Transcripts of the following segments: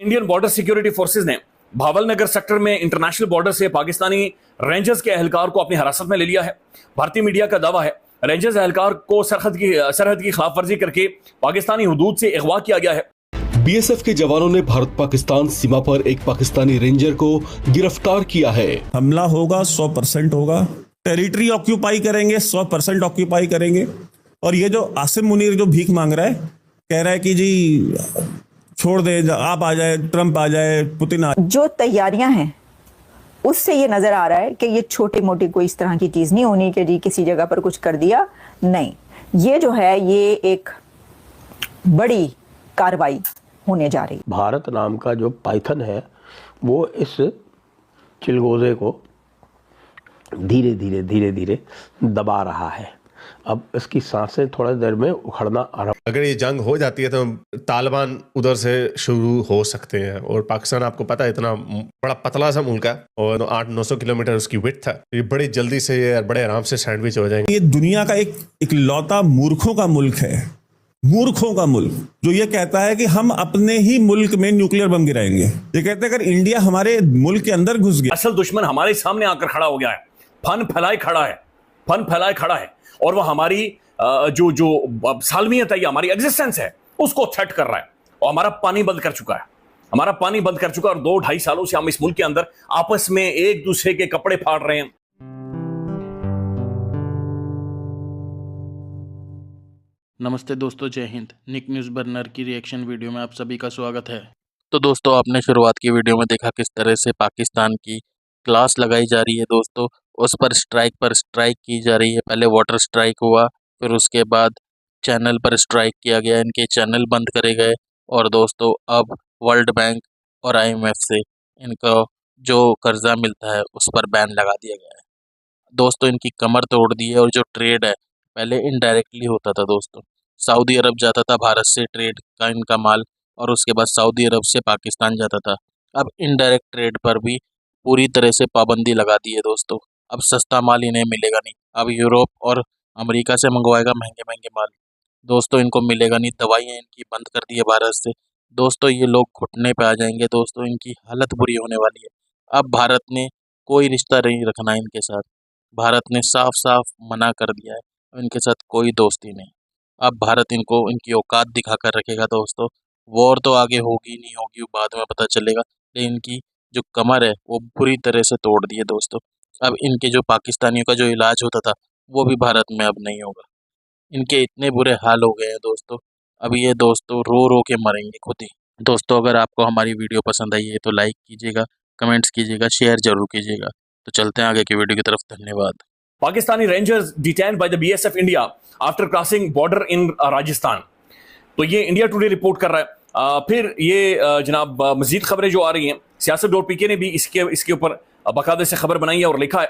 Indian border security forces ने भावल नगर sector में international border से पाकिस्तानी रेंजर्स के एहलकार को अपनी हिरासत में ले लिया है। भारतीय मीडिया का दावा है रेंजर्स एहलकार को सरहद की खिलाफ वर्जी करके पाकिस्तानी हुदूद से अगवा किया गया है। बीएसएफ के जवानों ने भारत पाकिस्तान सीमा पर एक पाकिस्तानी रेंजर को गिरफ्तार किया है। हमला होगा 100% होगा, टेरिटरी ऑक्यूपाई करेंगे, 100% ऑक्यूपाई करेंगे। और ये जो आसिम मुनीर जो भीख मांग रहा है, कह रहा है कि जी छोड़ दे, आप आ जाए, ट्रंप आ जाए, पुतिन आ जाए। जो तैयारियां हैं उससे ये नजर आ रहा है कि ये छोटी मोटी कोई इस तरह की चीज नहीं होनी कि जी किसी जगह पर कुछ कर दिया, नहीं, ये जो है ये एक बड़ी कार्रवाई होने जा रही। भारत नाम का जो पाइथन है वो इस चिलगोजे को धीरे धीरे दबा रहा है। अब इसकी सांसें थोड़ी देर में उखड़ना आरंभ। अगर ये जंग हो जाती है तो तालिबान उधर से शुरू हो सकते हैं। और पाकिस्तान आपको पता है इतना बड़ा पतला सा मुल्क है और 800-900 किलोमीटर उसकी विड्थ है। ये बड़ी जल्दी से बड़े आराम से सैंडविच हो जाएंगे। ये दुनिया का एक लौता मूर्खों का मुल्क है, मूर्खों का मुल्क, जो ये कहता है कि हम अपने ही मुल्क में न्यूक्लियर बम गिराएंगे। ये कहते हैं अगर इंडिया हमारे मुल्क के अंदर घुस गया, असल दुश्मन हमारे सामने आकर खड़ा हो गया है, फन फैलाए खड़ा है और वो हमारी जो सालमियत है, हमारी एग्जिस्टेंस है, उसको थ्रेट कर रहा है और हमारा पानी बंद कर चुका है। और 2-2.5 सालों से हम इस मुल्क के अंदर आपस में एक दूसरे के कपड़े फाड़ रहे हैं। नमस्ते दोस्तों, जय हिंद। निक न्यूज़ बर्नर की रिएक्शन वीडियो में आप सभी का स्वागत है। तो दोस्तों, आपने शुरुआत की वीडियो में देखा किस तरह से पाकिस्तान की क्लास लगाई जा रही है दोस्तों, उस पर स्ट्राइक की जा रही है। पहले वाटर स्ट्राइक हुआ, फिर उसके बाद चैनल पर स्ट्राइक किया गया, इनके चैनल बंद करे गए। और दोस्तों अब वर्ल्ड बैंक और IMF से इनका जो कर्जा मिलता है उस पर बैन लगा दिया गया है। दोस्तों इनकी कमर तोड़ दी है। और जो ट्रेड है पहले इनडायरेक्टली होता था दोस्तों, सऊदी अरब जाता था भारत से ट्रेड का इनका माल, और उसके बाद सऊदी अरब से पाकिस्तान जाता था। अब इनडायरेक्ट ट्रेड पर भी पूरी तरह से पाबंदी लगा दी है दोस्तों। अब सस्ता माल इन्हें मिलेगा नहीं, अब यूरोप और अमेरिका से मंगवाएगा महंगे माल। दोस्तों इनको मिलेगा नहीं, दवाइयाँ इनकी बंद कर दी है भारत से। दोस्तों ये लोग घुटने पे आ जाएंगे दोस्तों, इनकी हालत बुरी होने वाली है। अब भारत ने कोई रिश्ता नहीं रखना इनके साथ, भारत ने साफ मना कर दिया है, इनके साथ कोई दोस्ती नहीं। अब भारत इनको इनकी औकात दिखा कर रखेगा दोस्तों। वॉर तो आगे होगी नहीं होगी वो बाद में पता चलेगा, लेकिन इनकी जो कमर है वो बुरी तरह से तोड़ दी है दोस्तों। अब इनके जो पाकिस्तानियों का जो इलाज होता था वो भी भारत में अब नहीं होगा। इनके इतने बुरे हाल हो गए हैं दोस्तों, अब ये दोस्तों रो के मरेंगे खुद ही। दोस्तों अगर आपको हमारी वीडियो पसंद आई है तो लाइक कीजिएगा, कमेंट्स कीजिएगा, शेयर जरूर कीजिएगा। तो चलते हैं आगे की वीडियो की तरफ। धन्यवाद। Pakistani rangers detained by the BSF India after crossing border in Rajasthan. तो ये इंडिया टुडे रिपोर्ट कर रहा है। फिर ये जनाब मजीद खबरें जो आ रही हैं, Siyasat.pk ने भी इसके ऊपर बाकायदे से खबर बनाई है और लिखा है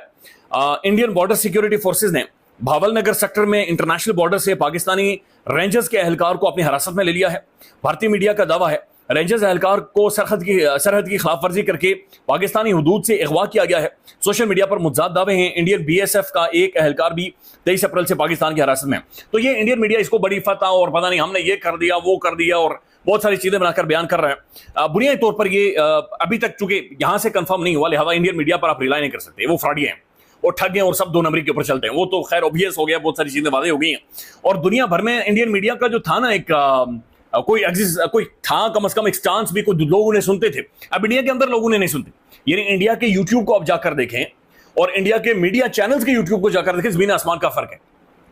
इंडियन बॉर्डर सिक्योरिटी फोर्सेज ने भावल नगर सेक्टर में इंटरनेशनल बॉर्डर से पाकिस्तानी रेंजर्स के एहलकार को अपनी हिरासत में ले लिया है। भारतीय मीडिया का दावा है रेंजर्स एहलकार को सरहद की खिलाफ वर्जी करके पाकिस्तानी हुदूद से अगवा किया गया है। सोशल मीडिया पर मुतज़ाद दावे हैं। इंडियन BSF का एक एहलकार भी 23 अप्रैल से पाकिस्तान की हिरासत में। तो ये इंडियन मीडिया इसको बड़ी फतह और पता नहीं हमने ये कर दिया वो कर दिया और बहुत सारी चीजें बनाकर बयान कर रहे हैं। बुनियादी तौर पर ये अभी तक चूंकि यहां से कंफर्म नहीं हुआ, लिहाजा इंडियन मीडिया पर आप रिलाई नहीं कर सकते। वो फ्रॉडी हैं, वो ठग हैं और सब 2 नंबरी के ऊपर चलते हैं। वो तो खैर ऑब्वियस हो गया, बहुत सारी चीजें वादे हो गई हैं। और दुनिया भर में इंडियन मीडिया का जो था ना एक कोई था, कम से कम एक चांस भी कुछ लोग उन्हें सुनते थे। अब इंडिया के अंदर लोग उन्हें नहीं सुनते। यानी इंडिया के यूट्यूब को आप जाकर देखें और इंडिया के मीडिया चैनल्स के यूट्यूब को जाकर देखें, जमीन आसमान का फर्क है,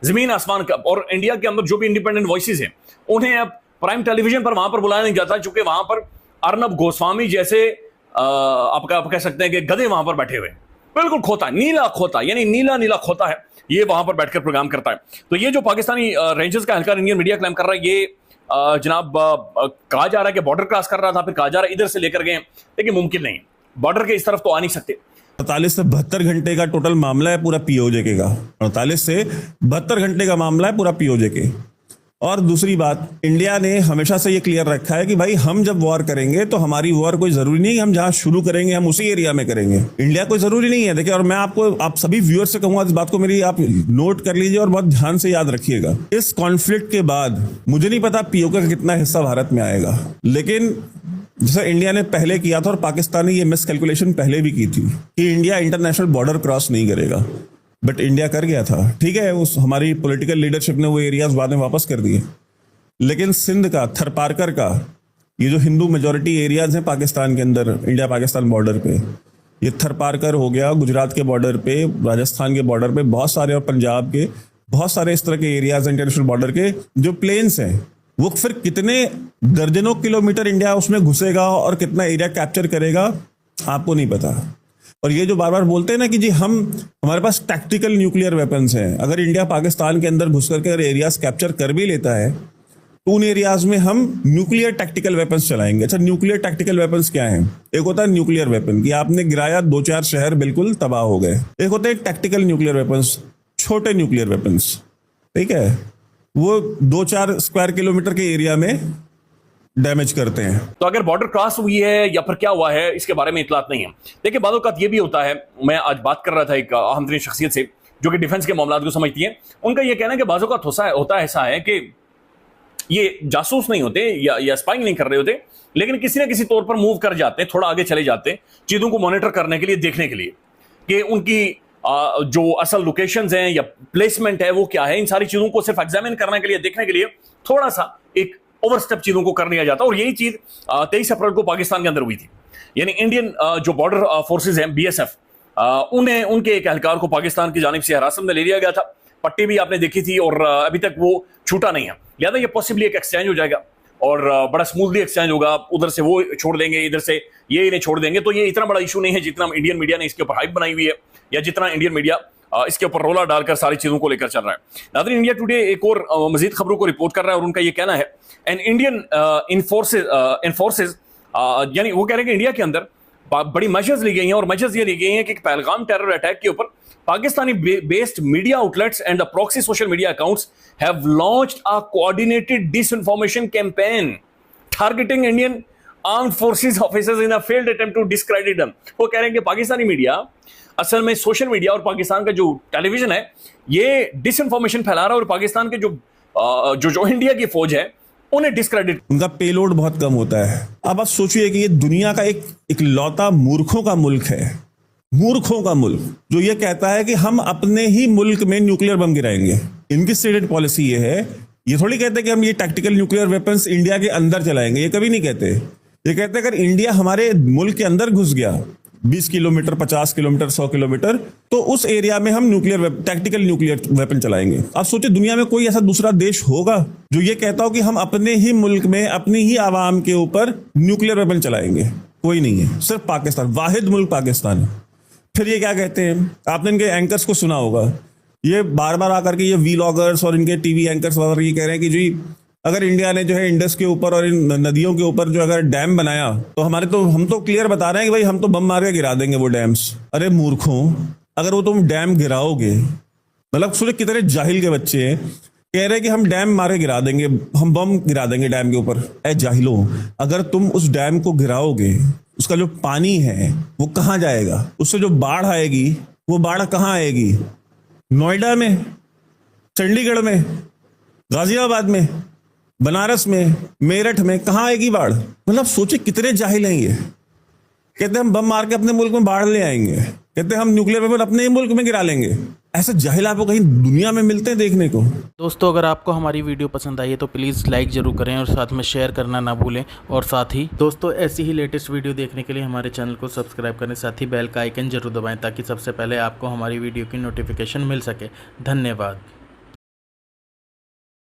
जमीन आसमान का। और इंडिया के अंदर जो भी इंडिपेंडेंट वॉइसेस हैं उन्हें अब प्राइम टेलीविजन पर वहां पर बुलाया नहीं जाता, क्योंकि वहां पर अर्नब गोस्वामी जैसे आप कह सकते हैं कि गधे वहां पर बैठे हुए, बिल्कुल खोता, नीला खोता, यानी नीला खोता है, ये वहां पर बैठकर प्रोग्राम करता है। तो ये जो पाकिस्तानी रेंजर्स का एहलकार इंडियन मीडिया क्लेम कर रहा है, ये जनाब कहा जा रहा है कि बॉर्डर क्रॉस कर रहा था, फिर कहा जा रहा है इधर से लेकर गए, लेकिन मुमकिन नहीं है, बॉर्डर के इस तरफ तो आ नहीं सकते। 48 से 72 घंटे का टोटल मामला है पूरा POJ का। 48 से 72 घंटे का मामला है पूरा POJ के। और दूसरी बात, इंडिया ने हमेशा से ये क्लियर रखा है कि भाई हम जब वॉर करेंगे तो हमारी वॉर कोई जरूरी नहीं है हम जहां शुरू करेंगे हम उसी एरिया में करेंगे। इंडिया कोई जरूरी नहीं है। देखिए, और मैं आप सभी व्यूअर्स से कहूंगा इस बात को मेरी आप नोट कर लीजिए और बहुत ध्यान से याद रखिएगा। इस कॉन्फ्लिक्ट के बाद मुझे नहीं पता POK का कितना हिस्सा भारत में आएगा, लेकिन जैसा इंडिया ने पहले किया था, और पाकिस्तान ने ये मिस कैलकुलेशन पहले भी की थी कि इंडिया इंटरनेशनल बॉर्डर क्रॉस नहीं करेगा, बट इंडिया कर गया था। ठीक है, उस हमारी पॉलिटिकल लीडरशिप ने वो एरियाज बाद में वापस कर दिए, लेकिन सिंध का, थरपारकर का, ये जो हिंदू मेजॉरिटी एरियाज हैं पाकिस्तान के अंदर, इंडिया पाकिस्तान बॉर्डर पे, ये थरपारकर हो गया, गुजरात के बॉर्डर पे, राजस्थान के बॉर्डर पे बहुत सारे, और पंजाब के बहुत सारे इस तरह के एरियाज हैं इंटरनेशनल बॉर्डर के जो प्लेन्स हैं। वो फिर कितने दर्जनों किलोमीटर इंडिया उसमें घुसेगा और कितना एरिया कैप्चर करेगा आपको नहीं पता। और ये जो बार बार बोलते हैं ना कि जी हमारे पास टैक्टिकल न्यूक्लियर वेपन्स हैं, अगर इंडिया पाकिस्तान के अंदर घुस करके अगर एरियाज कैप्चर कर भी लेता है तो उन एरियाज में हम न्यूक्लियर टैक्टिकल वेपन्स चलाएंगे। अच्छा, न्यूक्लियर टैक्टिकल वेपन्स क्या हैं? एक होता है न्यूक्लियर वेपन कि आपने गिराया, 2-4 शहर बिल्कुल तबाह हो गए। एक होता है टैक्टिकल न्यूक्लियर वेपन्स, छोटे न्यूक्लियर वेपन्स, ठीक है, वो 2-4 स्क्वायर किलोमीटर के एरिया में डैमेज करते हैं। तो अगर बॉर्डर क्रॉस हुई है या फिर क्या हुआ है, इसके बारे में इतलात नहीं है। देखिए, बात औक़ात ये भी होता है, मैं आज बात कर रहा था एक अहम तरीन शख्सियत से जो कि डिफेंस के मामलों को समझती है। उनका यह कहना है कि बाज़ औक़ात होता ऐसा है कि ये जासूस नहीं होते या स्पाइंग नहीं कर रहे होते, लेकिन किसी ना किसी तौर पर मूव कर जाते हैं, थोड़ा आगे चले जाते हैं चीज़ों को मॉनिटर करने के लिए, देखने के लिए कि उनकी जो असल लोकेशंस हैं या प्लेसमेंट है वो क्या है। इन सारी चीज़ों को सिर्फ एग्जामिन करने के लिए, देखने के लिए थोड़ा सा एक ओवरस्टेप चीज़ों को कर लिया जाता है। और यही चीज़ 23 अप्रैल को पाकिस्तान के अंदर हुई थी। यानी इंडियन जो बॉर्डर फोर्सेज हैं, BSF, उन्हें, उनके एक एहलकार को पाकिस्तान की जानिब से हिरासत में ले लिया गया था। पट्टी भी आपने देखी थी और अभी तक वो छूटा नहीं है। लिहाजा ये पॉसिबली एक एक्सचेंज हो जाएगा और बड़ा स्मूथली एक्सचेंज होगा। उधर से वो छोड़ देंगे, इधर से ये इन्हें छोड़ देंगे। तो ये इतना बड़ा इशू नहीं है जितना इंडियन मीडिया ने इसके ऊपर हाइप बनाई हुई है, या जितना इंडियन मीडिया इसके ऊपर रोला डालकर सारी चीजों को लेकर चल रहा है। नाज़रीन, इंडिया टुडे एक और मजीद खबरों को रिपोर्ट कर रहा है और उनका ये कहना है, एन इंडियन इनफोर्सेज, यानी वो कह रहे हैं कि इंडिया के अंदर बड़ी मेजर्स ली गई हैं, और मेजर्स ये ली गई हैं कि पहलगाम टेरर अटैक के ऊपर Pakistani based media outlets and the proxy social media accounts have launched a coordinated disinformation campaign targeting Indian armed forces officers in a failed attempt to discredit them. वो कह रहे हैं कि पाकिस्तानी मीडिया असल में सोशल मीडिया और पाकिस्तान का जो टेलीविजन है ये डिसइंफॉर्मेशन फैला रहा है, और पाकिस्तान के जो इंडिया की फौज है उन्हें डिस्क्रेडिट, उनका पेलोड बहुत कम होता है। अब आप सोचिए कि ये दुनिया का एक लौता मूर्खों का मुल्क है, मूर्खों का मुल्क जो ये कहता है कि हम अपने ही मुल्क में न्यूक्लियर बम गिराएंगे। इनकी स्टेटेड पॉलिसी ये है, ये थोड़ी कहते कि हम ये टैक्टिकल न्यूक्लियर वेपन्स इंडिया के अंदर चलाएंगे, ये कभी नहीं कहते। ये कहते अगर इंडिया हमारे मुल्क के अंदर घुस गया 20 किलोमीटर, 50 किलोमीटर, 100 किलोमीटर, तो उस एरिया में हम टैक्टिकल न्यूक्लियर वेपन चलाएंगे। आप सोचिए, दुनिया में कोई ऐसा दूसरा देश होगा जो ये कहता हो कि हम अपने ही मुल्क में अपनी ही आवाम के ऊपर न्यूक्लियर वेपन चलाएंगे? कोई नहीं है, सिर्फ पाकिस्तान, वाहिद मुल्क पाकिस्तान है। फिर ये क्या कहते हैं, आपने इनके एंकर्स को सुना होगा, ये बार बार आकर के ये वीलॉगर्स और इनके टीवी एंकर्स वगैरह ये कह रहे हैं कि जी अगर इंडिया ने जो है इंडस के ऊपर और इन नदियों के ऊपर जो अगर डैम बनाया तो हम तो क्लियर बता रहे हैं कि भाई हम तो बम मार के गिरा देंगे वो डैम्स। अरे मूर्खों, अगर वो तुम डैम गिराओगे, मतलब सोचिए कितने जाहिल के बच्चे हैं, कह रहे हैं कि हम डैम मारे गिरा देंगे, हम बम गिरा देंगे डैम के ऊपर। ए जाहिलों, अगर तुम उस डैम को गिराओगे, उसका जो पानी है वो कहाँ जाएगा? उससे जो बाढ़ आएगी वो बाढ़ कहाँ आएगी? नोएडा में, चंडीगढ़ में, गाजियाबाद में, बनारस में, मेरठ में, कहाँ आएगी बाढ़? मतलब सोचिए कितने जाहिल हैं ये। कहते हम बम मार के अपने मुल्क में बाढ़ ले आएंगे, कहते हम न्यूक्लियर वेपन अपने ही मुल्क में गिरा लेंगे। ऐसे जाहिल आपको कहीं दुनिया में मिलते हैं देखने को? दोस्तों, अगर आपको हमारी वीडियो पसंद आई है तो प्लीज़ लाइक ज़रूर करें और साथ में शेयर करना ना भूलें। और साथ ही दोस्तों, ऐसी ही लेटेस्ट वीडियो देखने के लिए हमारे चैनल को सब्सक्राइब करें, साथ ही बेल का आइकन जरूर दबाएं ताकि सबसे पहले आपको हमारी वीडियो की नोटिफिकेशन मिल सके। धन्यवाद।